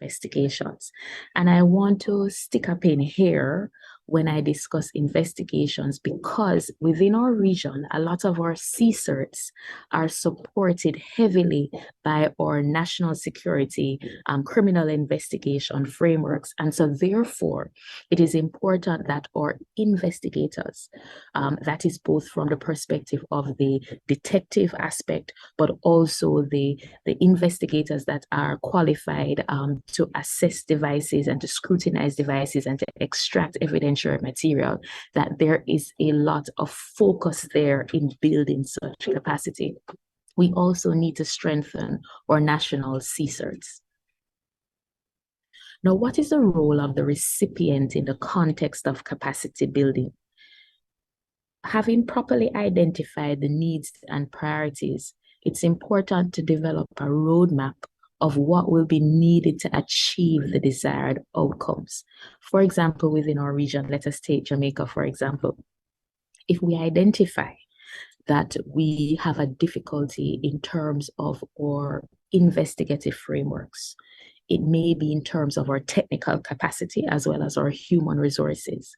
investigations. And I want to stick a pin here when I discuss investigations, because within our region, a lot of our CICTEs are supported heavily by our national security criminal investigation frameworks. And so therefore, it is important that our investigators, that is both from the perspective of the detective aspect, but also the investigators that are qualified to assess devices and to scrutinize devices and to extract evidential material, that there is a lot of focus there in building such capacity. We also need to strengthen our national CICTEs. Now, what is the role of the recipient in the context of capacity building? Having properly identified the needs and priorities, it's important to develop a roadmap of what will be needed to achieve the desired outcomes. For example, within our region, let us take Jamaica, for example. If we identify that we have a difficulty in terms of our investigative frameworks, it may be in terms of our technical capacity as well as our human resources.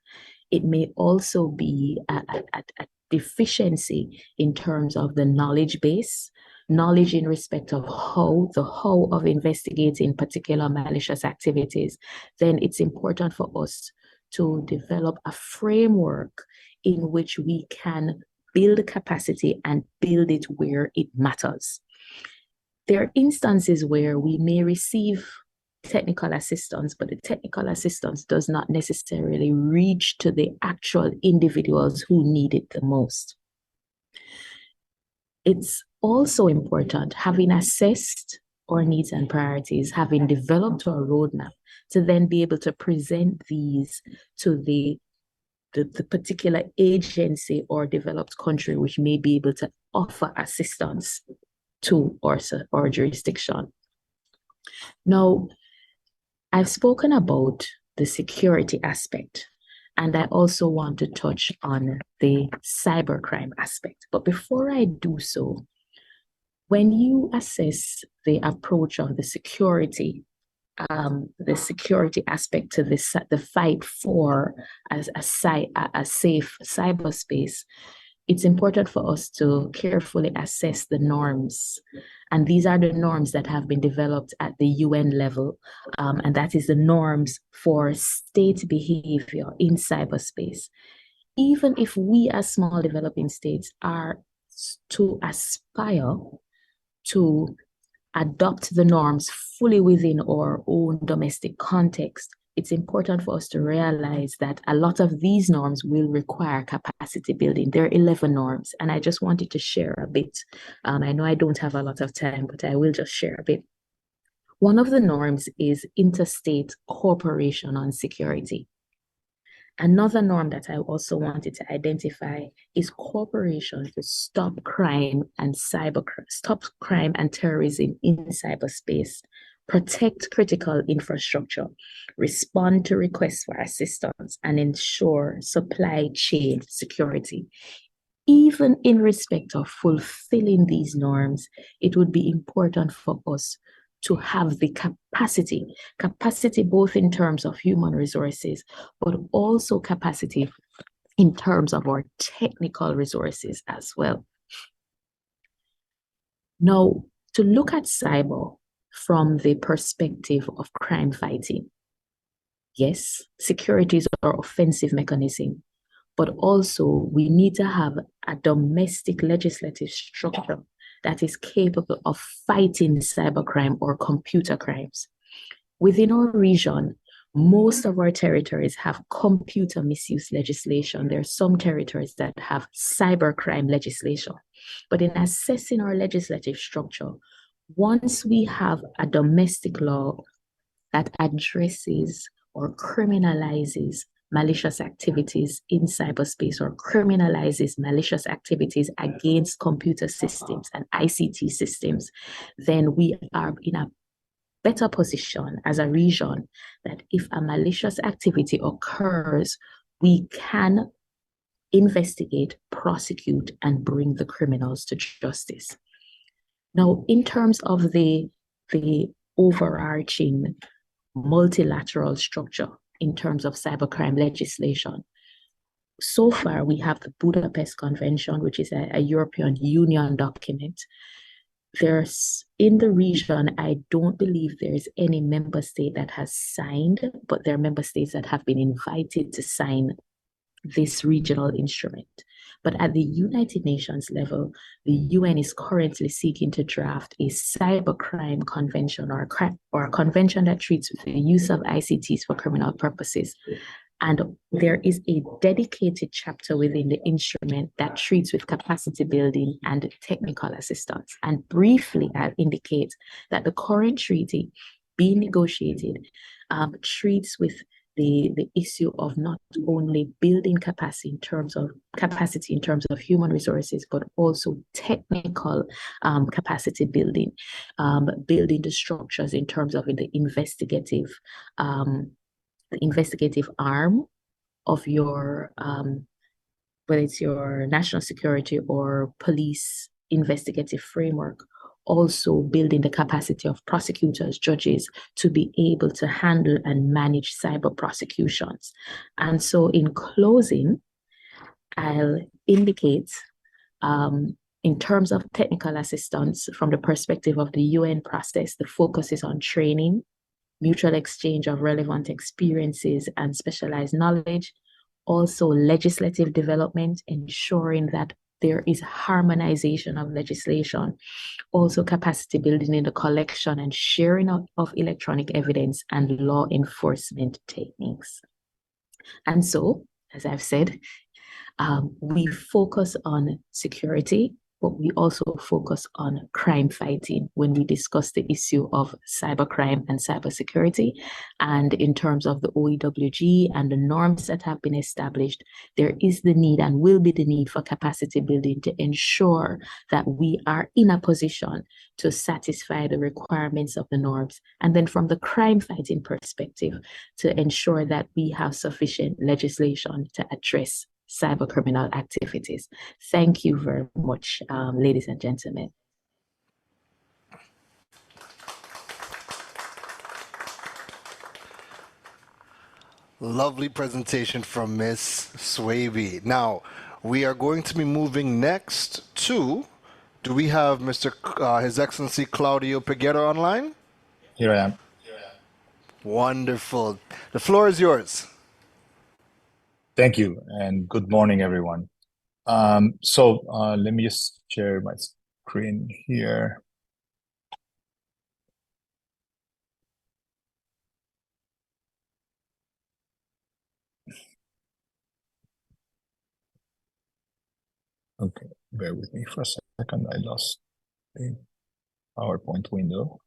It may also be a deficiency in terms of the knowledge base, knowledge in respect of the how of investigating particular malicious activities. Then it's important for us to develop a framework in which we can build capacity and build it where it matters. There are instances where we may receive technical assistance, but the technical assistance does not necessarily reach to the actual individuals who need it the most. It's also important, having assessed our needs and priorities, having developed our roadmap, to then be able to present these to the particular agency or developed country which may be able to offer assistance to our jurisdiction. Now, I've spoken about the security aspect, and I also want to touch on the cybercrime aspect. But before I do so, when you assess the approach of the security aspect to the fight for a safe cyberspace, it's important for us to carefully assess the norms. And these are the norms that have been developed at the UN level, and that is the norms for state behavior in cyberspace. Even if we as small developing states are to aspire to adopt the norms fully within our own domestic context, it's important for us to realize that a lot of these norms will require capacity building. There are 11 norms, and I just wanted to share a bit. I know I don't have a lot of time, but I will just share a bit. One of the norms is interstate cooperation on security. Another norm that I also wanted to identify is cooperation to stop crime and terrorism in cyberspace, protect critical infrastructure, respond to requests for assistance, and ensure supply chain security. Even in respect of fulfilling these norms, it would be important for us to have the capacity both in terms of human resources, but also capacity in terms of our technical resources as well. Now, to look at cyber from the perspective of crime fighting, yes, security is our offensive mechanism, but also we need to have a domestic legislative structure that is capable of fighting cybercrime or computer crimes. Within our region, most of our territories have computer misuse legislation. There are some territories that have cybercrime legislation. But in assessing our legislative structure, once we have a domestic law that addresses or criminalizes malicious activities in cyberspace or criminalizes malicious activities against computer systems and ICT systems, then we are in a better position as a region that if a malicious activity occurs, we can investigate, prosecute, and bring the criminals to justice. Now, in terms of the overarching multilateral structure in terms of cybercrime legislation. So far, we have the Budapest Convention, which is a European Union document. There's in the region, I don't believe there's any member state that has signed, but there are member states that have been invited to sign this regional instrument. But at the United Nations level, the UN is currently seeking to draft a cybercrime convention or a convention that treats with the use of ICTs for criminal purposes. And there is a dedicated chapter within the instrument that treats with capacity building and technical assistance. And briefly, I'll indicate that the current treaty being negotiated treats with the issue of not only building capacity in terms of human resources, but also technical capacity building, building the structures in terms of the investigative arm of your whether it's your national security or police investigative framework, also building the capacity of prosecutors, judges to be able to handle and manage cyber prosecutions. And so in closing, I'll indicate in terms of technical assistance from the perspective of the UN process, the focus is on training, mutual exchange of relevant experiences and specialized knowledge, also legislative development, ensuring that there is harmonization of legislation, also capacity building in the collection and sharing of electronic evidence and law enforcement techniques. And so, as I've said, we focus on security, but we also focus on crime fighting when we discuss the issue of cybercrime and cybersecurity. And in terms of the OEWG and the norms that have been established, there is the need and will be the need for capacity building to ensure that we are in a position to satisfy the requirements of the norms. And then from the crime fighting perspective, to ensure that we have sufficient legislation to address cybercriminal activities. Thank you very much, ladies and gentlemen. Lovely presentation from Ms. Swaby. Now, we are going to be moving next to, do we have His Excellency Claudio Peguero online? Here I am. Wonderful. The floor is yours. Thank you, and good morning, everyone. Let me just share my screen here. Okay, bear with me for a second. I lost the PowerPoint window.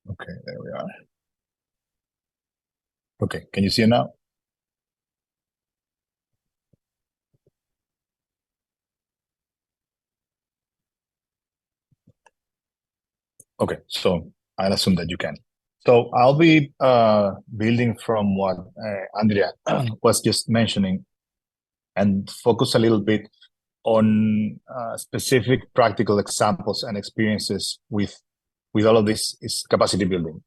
Okay, there we are. Okay, can you see it now? Okay, so I'll assume that you can. So I'll be building from what Andrea was just mentioning and focus a little bit on specific practical examples and experiences with all of this is capacity building.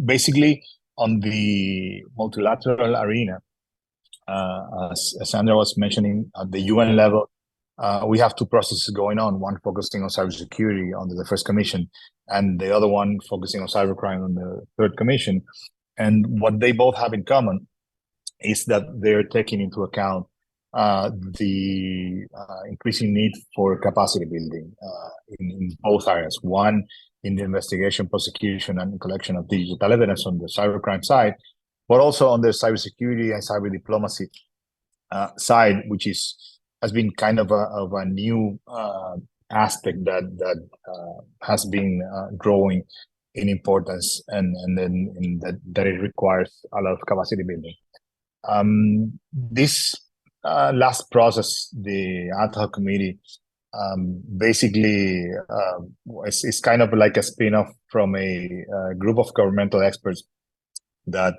Basically on the multilateral arena, as Andrea was mentioning, at the UN level, we have two processes going on, one focusing on cybersecurity under the first commission, and the other one focusing on cybercrime on the third commission. And what they both have in common is that they're taking into account the increasing need for capacity building in both areas. One, in the investigation, prosecution, and collection of digital evidence on the cybercrime side, but also on the cybersecurity and cyber diplomacy side, which has been kind of a new aspect that has been growing in importance, and then that it requires a lot of capacity building. This last process, the ad hoc committee basically, it's kind of like a spin-off from a group of governmental experts that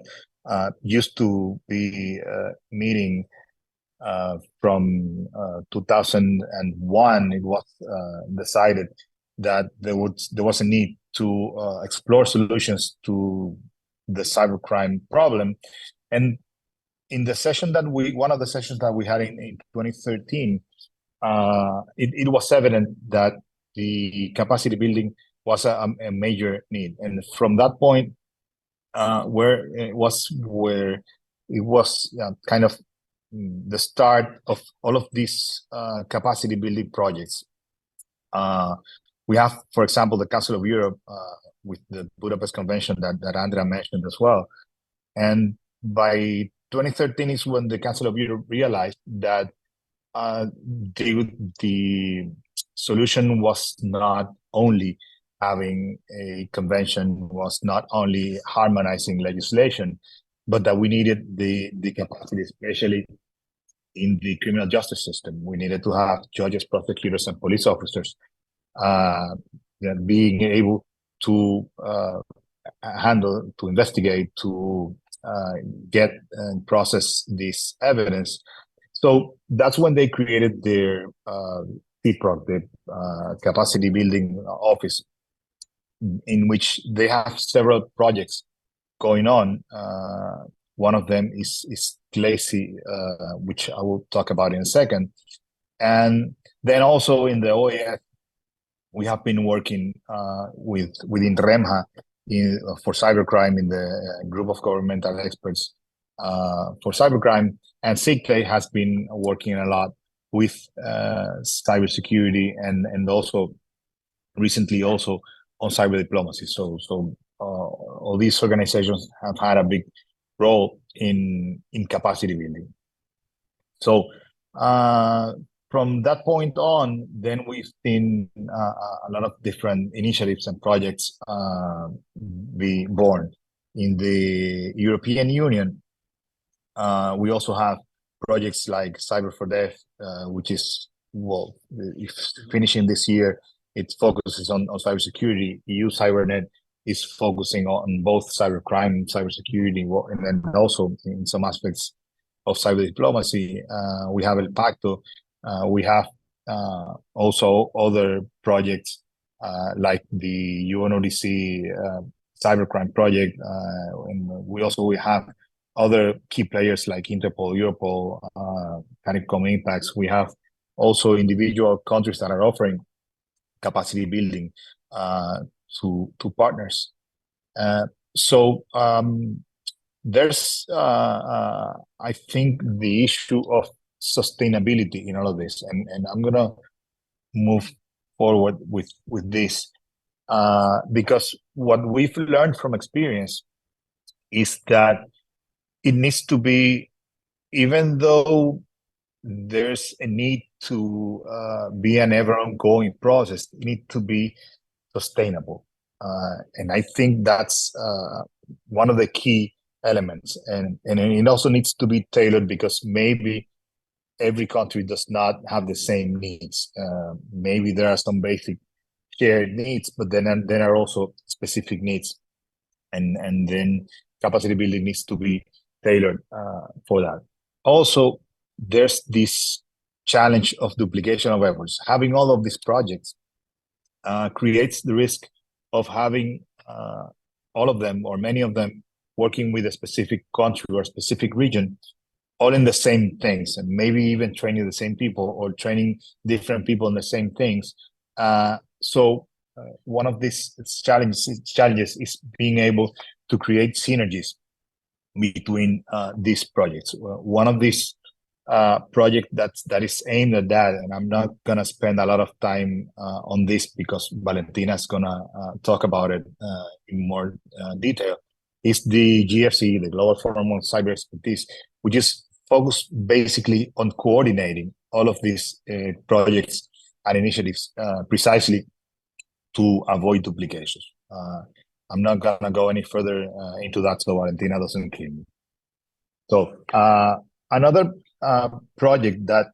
used to be meeting from 2001. It was decided that there was a need to explore solutions to the cybercrime problem. And in the session that one of the sessions that we had in 2013, it was evident that the capacity building was a major need. And from that point, where it was kind of the start of all of these capacity building projects. We have, for example, the Council of Europe with the Budapest Convention that Andrea mentioned as well. And by 2013 is when the Council of Europe realized that the solution was not only having a convention, was not only harmonizing legislation, but that we needed the capacity, especially in the criminal justice system. We needed to have judges, prosecutors, and police officers being able to handle, to investigate, to get and process this evidence. So that's when they created their CPROC, the Capacity Building Office, in which they have several projects going on. One of them is GLACY, which I will talk about in a second. And then also in the OAS, we have been working within REMHA for cybercrime in the group of governmental experts for cybercrime. And CICTE has been working a lot with cybersecurity and also recently also on cyber diplomacy. So all these organizations have had a big role in capacity building. So from that point on, then we've seen a lot of different initiatives and projects be born. In the European Union, we also have projects like Cyber for Death, which is, well, if finishing this year, it focuses on cybersecurity. EU CyberNet is focusing on both cybercrime and cybersecurity, and then also in some aspects of cyber diplomacy. We have El Pacto. We have also other projects like the UNODC cybercrime project. And we have other key players like Interpol, Europol, CARICOM Impacts. We have also individual countries that are offering capacity building to partners. So there's, I think, the issue of sustainability in all of this, and I'm gonna move forward with this because what we've learned from experience is that it needs to be, even though there's a need to be an ever ongoing process, it needs to be sustainable. And I think that's one of the key elements. And it also needs to be tailored because maybe every country does not have the same needs. Maybe there are some basic shared needs, but then there are also specific needs. And then capacity building needs to be tailored for that. Also, there's this challenge of duplication of efforts. Having all of these projects creates the risk of having all of them or many of them working with a specific country or specific region, all in the same things, and maybe even training the same people or training different people in the same things. So one of these challenges is being able to create synergies between these projects. One of these project that is aimed at that, and I'm not gonna spend a lot of time on this because Valentina is gonna talk about it in more detail, is the GFC, the Global Forum on Cyber Expertise, which is focused basically on coordinating all of these projects and initiatives precisely to avoid duplications. I'm not gonna go any further into that so Valentina doesn't kill me. So another project that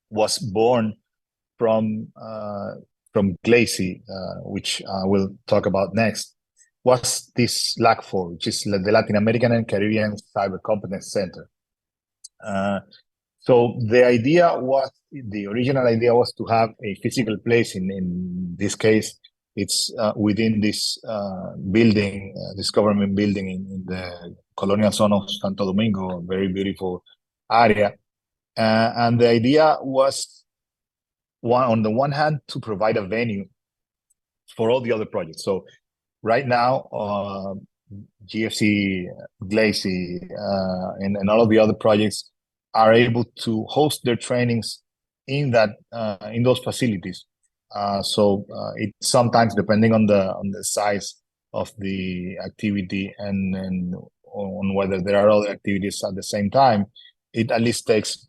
was born from GLACY, which we'll talk about next, was this LAC4, which is the Latin American and Caribbean Cyber Competence Center. So the original idea was to have a physical place. In this case, it's within this building, this government building in the colonial zone of Santo Domingo, a very beautiful area. And the idea was, on the one hand, to provide a venue for all the other projects. So right now, GFC, GLACY, and all of the other projects are able to host their trainings in those facilities. So it sometimes, depending on the size of the activity and on whether there are other activities at the same time, it at least takes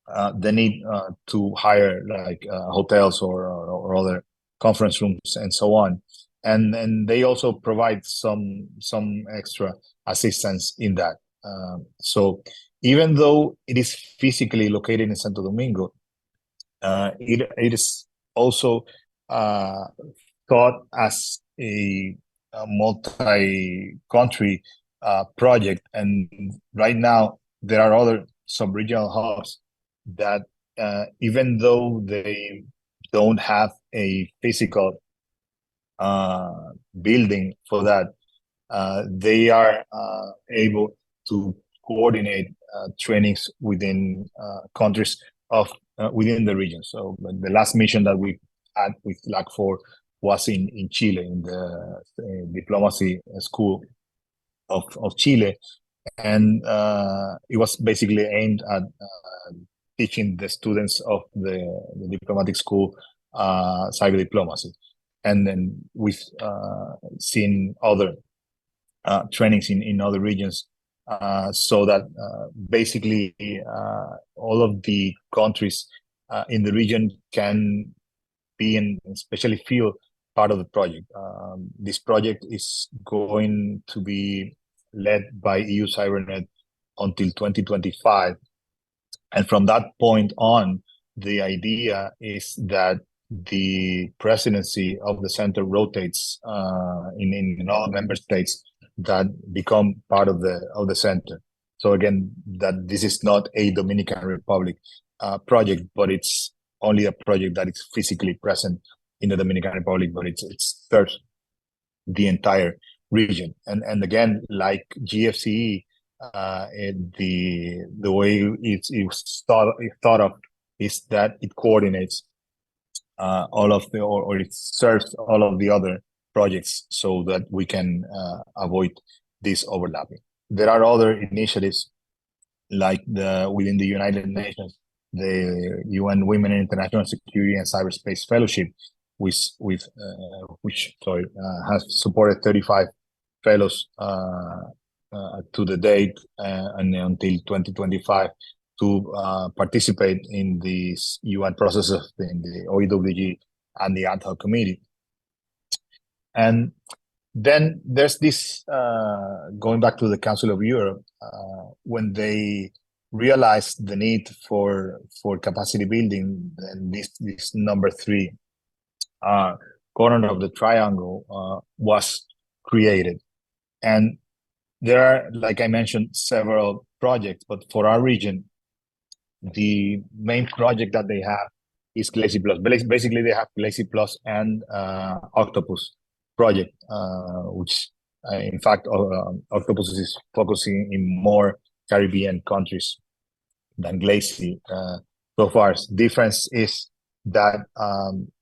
the need to hire like hotels or other conference rooms and so on. And they also provide some extra assistance in that. So even though it is physically located in Santo Domingo, it is also thought as a multi-country project. And right now, there are other sub-regional hubs that even though they don't have a physical building for that, they are able to coordinate trainings within countries within the region. So the last mission that we had with LAC4 was in Chile, in the diplomacy school of Chile. And it was basically aimed at teaching the students of the diplomatic school cyber diplomacy. And then we've seen other trainings in other regions, so that basically all of the countries in the region can be and especially feel part of the project. This project is going to be led by EU Cybernet until 2025. And from that point on, the idea is that the presidency of the center rotates in all member states that become part of the center. So again, that this is not a Dominican Republic project, but it's only a project that is physically present in the Dominican Republic, but it serves the entire region. And again, like GFCE, the way it's thought of is that it coordinates all of or it serves all of the other projects so that we can avoid this overlapping. There are other initiatives like within the United Nations, the UN Women in International Security and Cyberspace Fellowship, which has supported 35 fellows to the date and until 2025 to participate in these UN processes in the OEWG and the ad hoc committee. And then there's this, going back to the Council of Europe, when they realized the need for capacity building, then this number 3 corner of the triangle was created. And there are, like I mentioned, several projects, but for our region, the main project that they have is GLACY Plus. Basically, they have GLACY Plus and Octopus project, which in fact, Octopus is focusing in more Caribbean countries than GLACY so far. Difference is that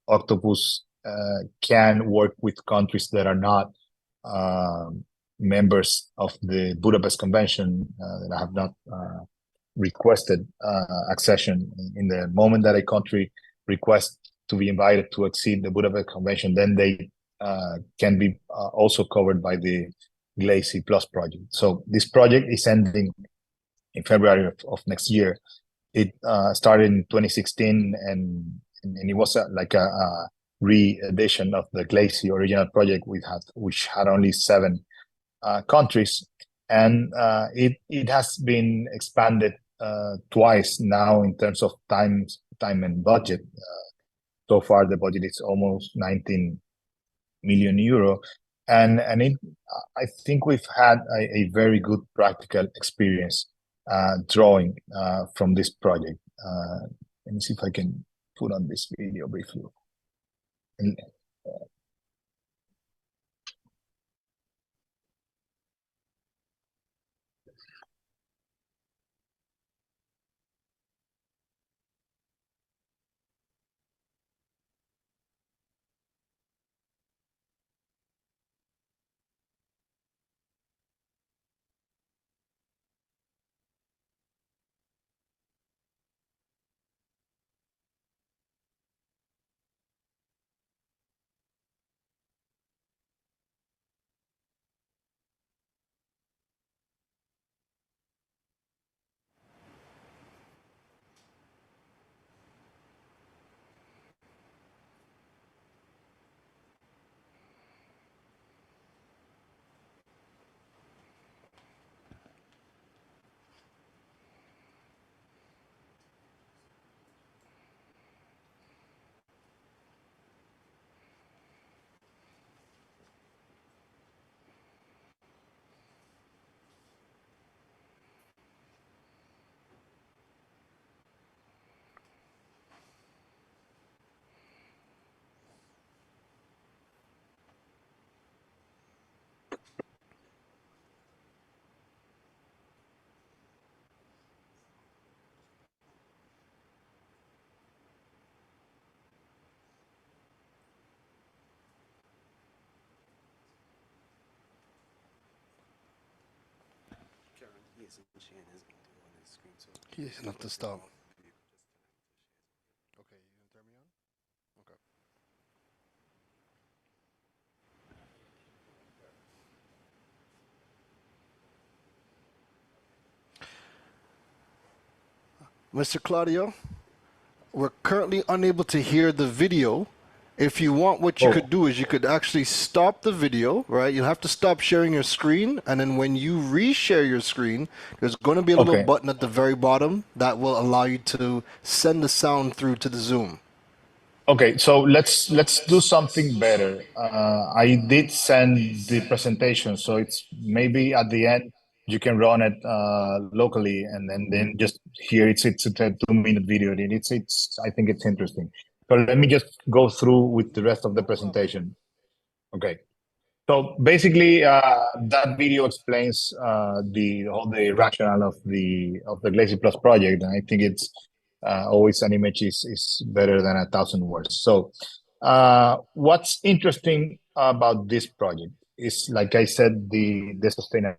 Octopus can work with countries that are not members of the Budapest Convention, that have not requested accession. In the moment that a country requests to be invited to accede the Budapest Convention, then they can be also covered by the GLACY Plus project. So this project is ending in February of next year. It started in 2016, and it was like a re-edition of the GLACY original project, which had only 7 countries, and it has been expanded twice now in terms of time and budget. So far, the budget is almost 19 million euro. And I think we've had a very good practical experience drawing from this project. Let me see if I can put on this video briefly. And, He doesn't have to stop. Okay, you gonna turn me on? Okay. Mr. Claudio, we're currently unable to hear the video. If you want, what you could do is you could actually stop the video, right? You'll have to stop sharing your screen, and then when you reshare your screen, there's going to be a little button at the very bottom that will allow you to send the sound through to the Zoom. Okay, so let's do something better. I did send the presentation, so it's maybe at the end you can run it locally, and then just here it's a 2-minute video. And it's I think it's interesting. So let me just go through with the rest of the presentation. Okay. So basically, that video explains all the rationale of the GLACY Plus project, and I think it's always an image is better than 1,000 words. So, what's interesting about this project is, like I said, the sustainability.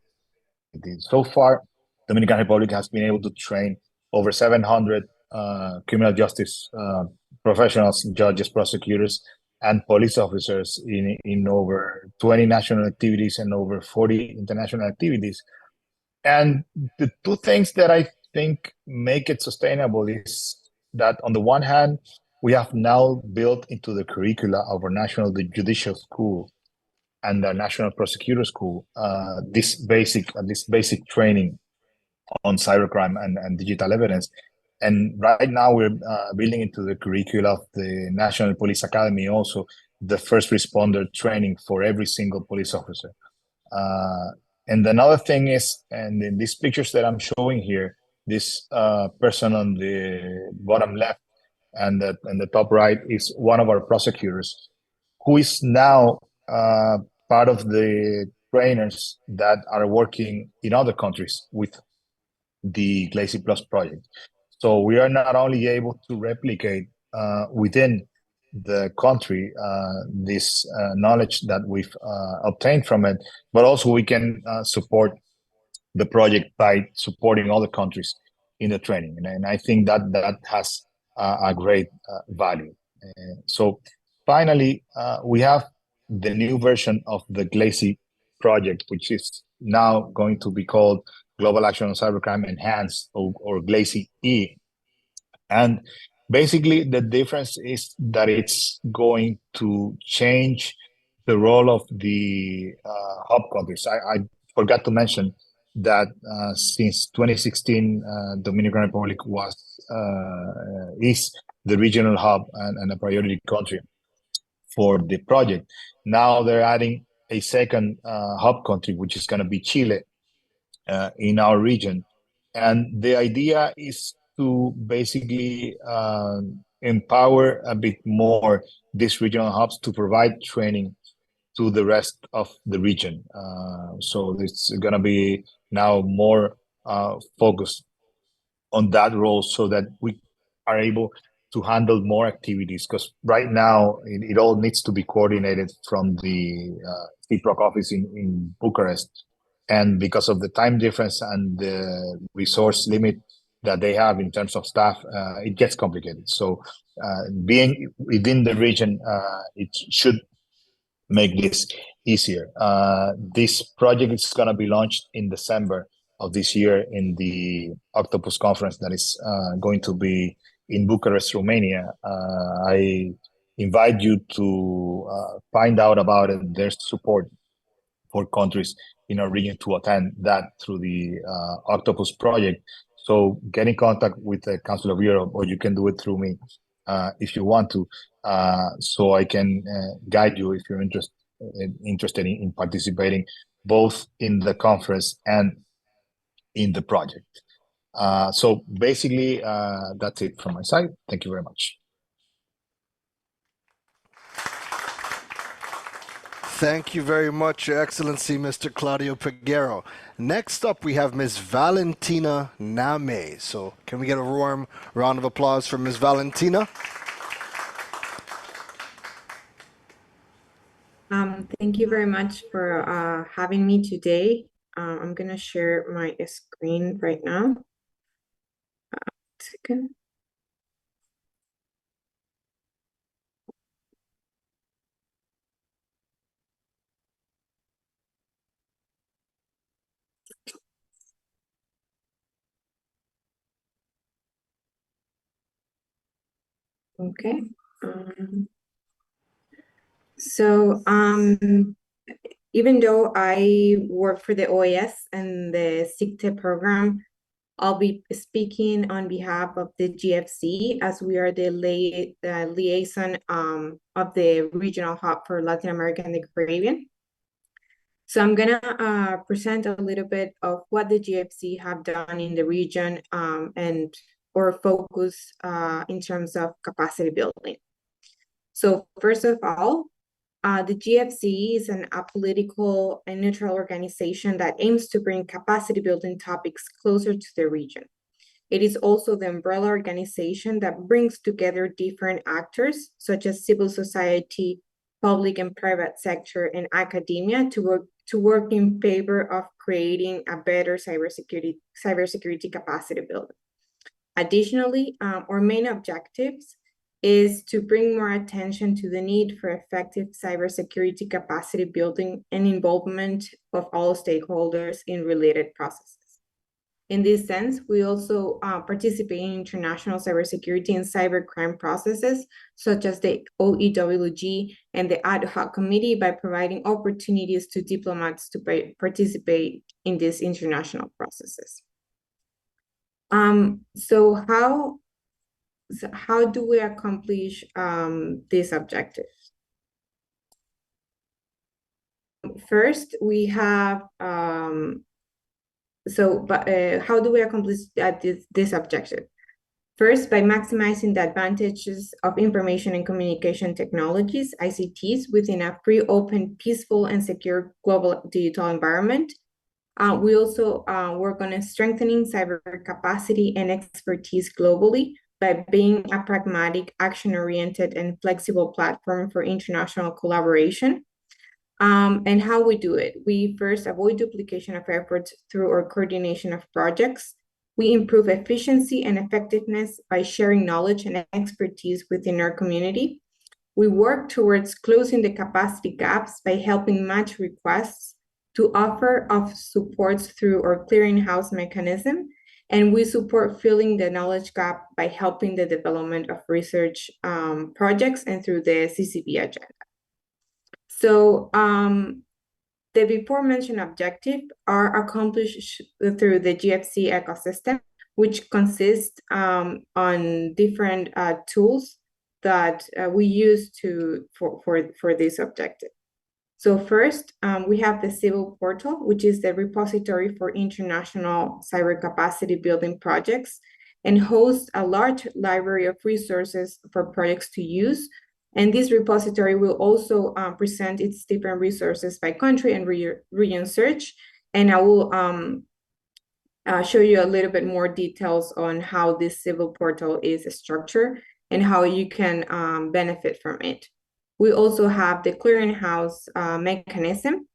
So far, Dominican Republic has been able to train over 700 criminal justice professionals, judges, prosecutors, and police officers in over 20 national activities and over 40 international activities. And the two things that I think make it sustainable is that, on the one hand, we have now built into the curricula of our National Judicial School and the National Prosecutor School this basic training on cybercrime and digital evidence. And right now we're building into the curricula of the National Police Academy also the first responder training for every single police officer. And another thing is, and in these pictures that I'm showing here, this person on the bottom left and the top right is one of our prosecutors who is now part of the trainers that are working in other countries with the GLACY Plus project. So we are not only able to replicate within the country this knowledge that we've obtained from it, but also we can support the project by supporting other countries in the training. And I think that has a great value. So finally, we have the new version of the GLACY project, which is now going to be called Global Action on Cybercrime Enhanced, or GLACY-E. And basically, the difference is that it's going to change the role of the hub countries. I forgot to mention that since 2016, Dominican Republic is the regional hub and a priority country for the project. Now they're adding a second hub country, which is going to be Chile, in our region. And the idea is to basically empower a bit more these regional hubs to provide training to the rest of the region. So it's going to be now more focused on that role so that we are able to handle more activities, because right now it all needs to be coordinated from the CIPROC office in Bucharest. And because of the time difference and the resource limit that they have in terms of staff, it gets complicated. So being within the region, it should make this easier. This project is going to be launched in December of this year in the Octopus conference that is going to be in Bucharest, Romania. I invite you to find out about it. There's support for countries in our region to attend that through the Octopus project. So get in contact with the Council of Europe, or you can do it through me if you want to, so I can guide you if you're interested in participating both in the conference and in the project. So basically, that's it from my side. Thank you very much. Thank you very much, Your Excellency, Mr. Claudio Peguero. Next up, we have Ms. Valentina Name. So can we get a warm round of applause for Ms. Valentina? Thank you very much for having me today. I'm going to share my screen right now. Second. Okay. Even though I work for the OAS and the CICTE program, I'll be speaking on behalf of the GFC, as we are the liaison of the regional hub for Latin America and the Caribbean. So I'm gonna present a little bit of what the GFC have done in the region and our focus in terms of capacity building. So first of all, the GFC is an apolitical and neutral organization that aims to bring capacity building topics closer to the region. It is also the umbrella organization that brings together different actors, such as civil society, public and private sector, and academia to work in favor of creating a better cybersecurity capacity building. Additionally, our main objectives is to bring more attention to the need for effective cybersecurity capacity building and involvement of all stakeholders in related processes. In this sense, we also participate in international cybersecurity and cybercrime processes, such as the OEWG and the Ad Hoc Committee, by providing opportunities to diplomats to participate in these international processes. So how do we accomplish these objectives? First, we have, how do we accomplish this objective? First, by maximizing the advantages of information and communication technologies, ICTs, within a free, open, peaceful, and secure global digital environment. We also work on strengthening cyber capacity and expertise globally by being a pragmatic, action-oriented, and flexible platform for international collaboration. And how we do it? We first avoid duplication of efforts through our coordination of projects. We improve efficiency and effectiveness by sharing knowledge and expertise within our community. We work towards closing the capacity gaps by helping match requests to offer of supports through our clearinghouse mechanism. And we support filling the knowledge gap by helping the development of research projects and through the CCB agenda. So the before mentioned objectives are accomplished through the GFC ecosystem, which consists on different tools that we use for this objective. So first, we have the Civil Portal, which is the repository for international cyber capacity building projects, and hosts a large library of resources for projects to use. And this repository will also present its different resources by country and region search. And I will show you a little bit more details on how this Civil Portal is structured and how you can benefit from it. We also have the clearinghouse mechanism,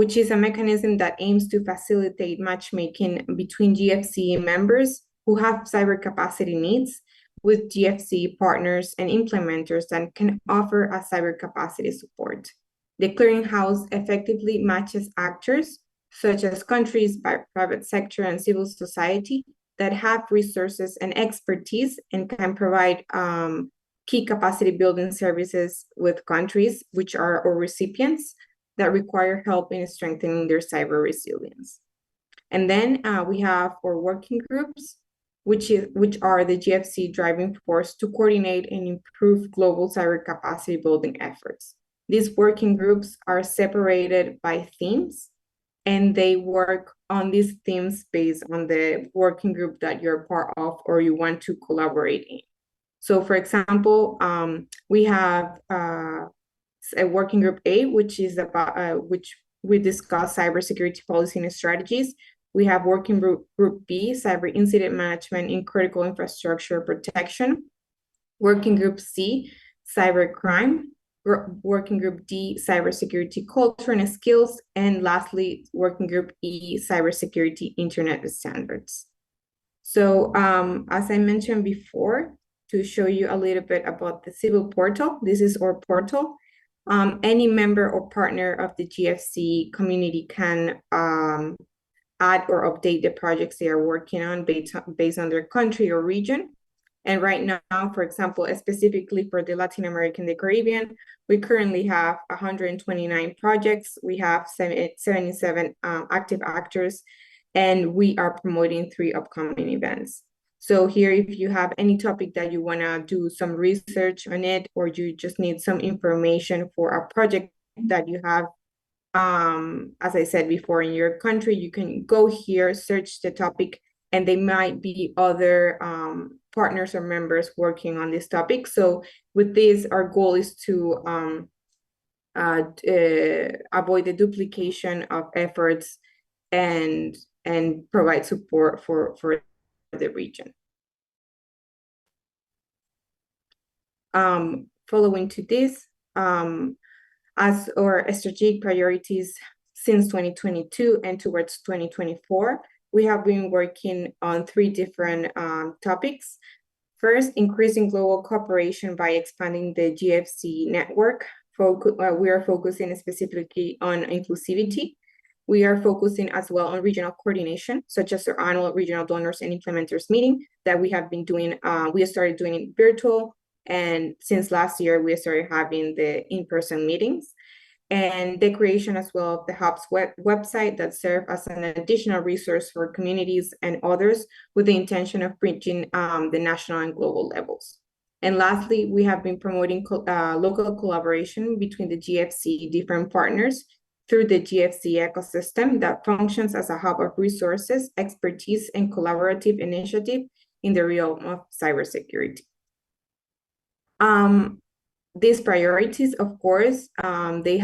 which is a mechanism that aims to facilitate matchmaking between GFC members who have cyber capacity needs with GFC partners and implementers that can offer a cyber capacity support. The clearinghouse effectively matches actors such as countries, private sector, and civil society that have resources and expertise and can provide key capacity building services with countries which are or recipients that require help in strengthening their cyber resilience. And then we have our working groups, which are the GFC driving force to coordinate and improve global cyber capacity building efforts. These working groups are separated by themes, and they work on these themes based on the working group that you're part of or you want to collaborate in. So for example, we have a working group A, which is about which we discuss cybersecurity policy and strategies. We have working group B, cyber incident management in critical infrastructure protection. Working group C, cybercrime. Working group D, cybersecurity culture and skills. And lastly, working group E, cybersecurity internet standards. So as I mentioned before, to show you a little bit about the Civil Portal, this is our portal. Any member or partner of the GFC community can add or update the projects they are working on based on their country or region. And right now, for example, specifically for the Latin American, the Caribbean, we currently have 129 projects. We have 77 active actors, and we are promoting 3 upcoming events. So here, if you have any topic that you want to do some research on it, or you just need some information for a project that you have, as I said before, in your country, you can go here, search the topic, and there might be other partners or members working on this topic. So with this, our goal is to avoid the duplication of efforts and provide support for the region. Following to this, as our strategic priorities since 2022 and towards 2024, we have been working on 3 different topics. First, increasing global cooperation by expanding the GFC network. We are focusing specifically on inclusivity. We are focusing as well on regional coordination, such as our annual regional donors and implementers meeting that we have been doing. We started doing it virtual, and since last year, we started having the in-person meetings. And the creation as well of the Hub's website that serve as an additional resource for communities and others with the intention of bridging the national and global levels. And lastly, we have been promoting local collaboration between the GFC different partners through the GFC ecosystem that functions as a hub of resources, expertise, and collaborative initiative in the realm of cybersecurity. These priorities, of course, they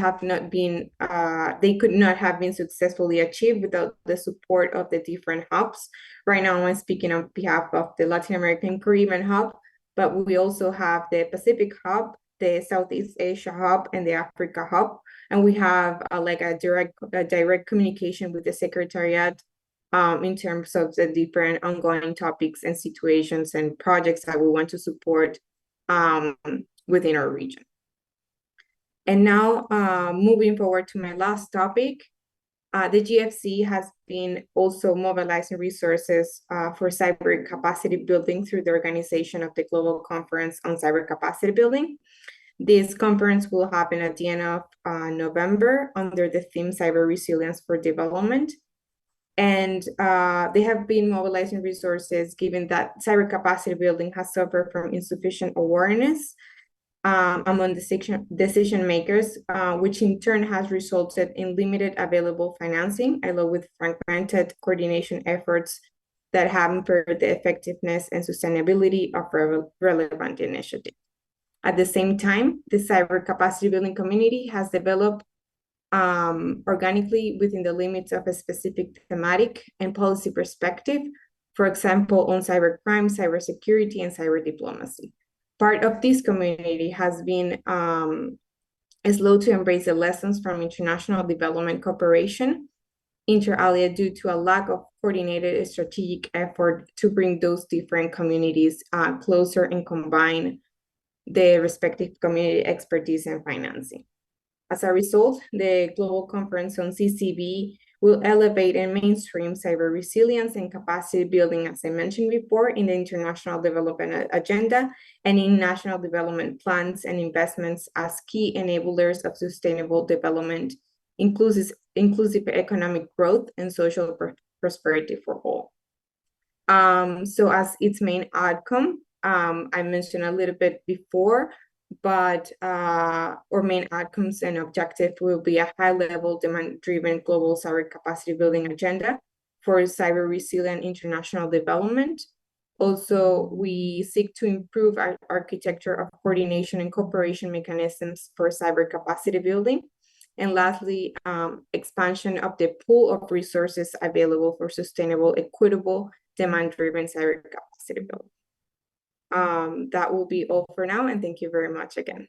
could not have been successfully achieved without the support of the different hubs. Right now, I'm speaking on behalf of the Latin American Caribbean hub, but we also have the Pacific hub, the Southeast Asia hub, and the Africa hub. And we have a direct communication with the Secretariat in terms of the different ongoing topics and situations and projects that we want to support within our region. And now moving forward to my last topic, the GFC has been also mobilizing resources for cyber capacity building through the organization of the Global Conference on Cyber Capacity Building. This conference will happen at the end of November under the theme Cyber Resilience for Development. And they have been mobilizing resources given that cyber capacity building has suffered from insufficient awareness among decision makers, which in turn has resulted in limited available financing, along with fragmented coordination efforts that have impaired the effectiveness and sustainability of relevant initiatives. At the same time, the cyber capacity building community has developed organically within the limits of a specific thematic and policy perspective, for example, on cybercrime, cybersecurity, and cyber diplomacy. Part of this community has been slow to embrace the lessons from international development cooperation, inter alia, due to a lack of coordinated strategic effort to bring those different communities closer and combine the respective community expertise and financing. As a result, the Global Conference on CCB will elevate and mainstream cyber resilience and capacity building, as I mentioned before, in the international development agenda and in national development plans and investments as key enablers of sustainable development, inclusive economic growth and social prosperity for all. So as its main outcome, I mentioned a little bit before, but our main outcomes and objective will be a high-level demand-driven global cyber capacity building agenda for cyber resilient international development. Also, we seek to improve our architecture of coordination and cooperation mechanisms for cyber capacity building. And lastly, expansion of the pool of resources available for sustainable, equitable, demand-driven cyber capacity building. That will be all for now, and thank you very much again.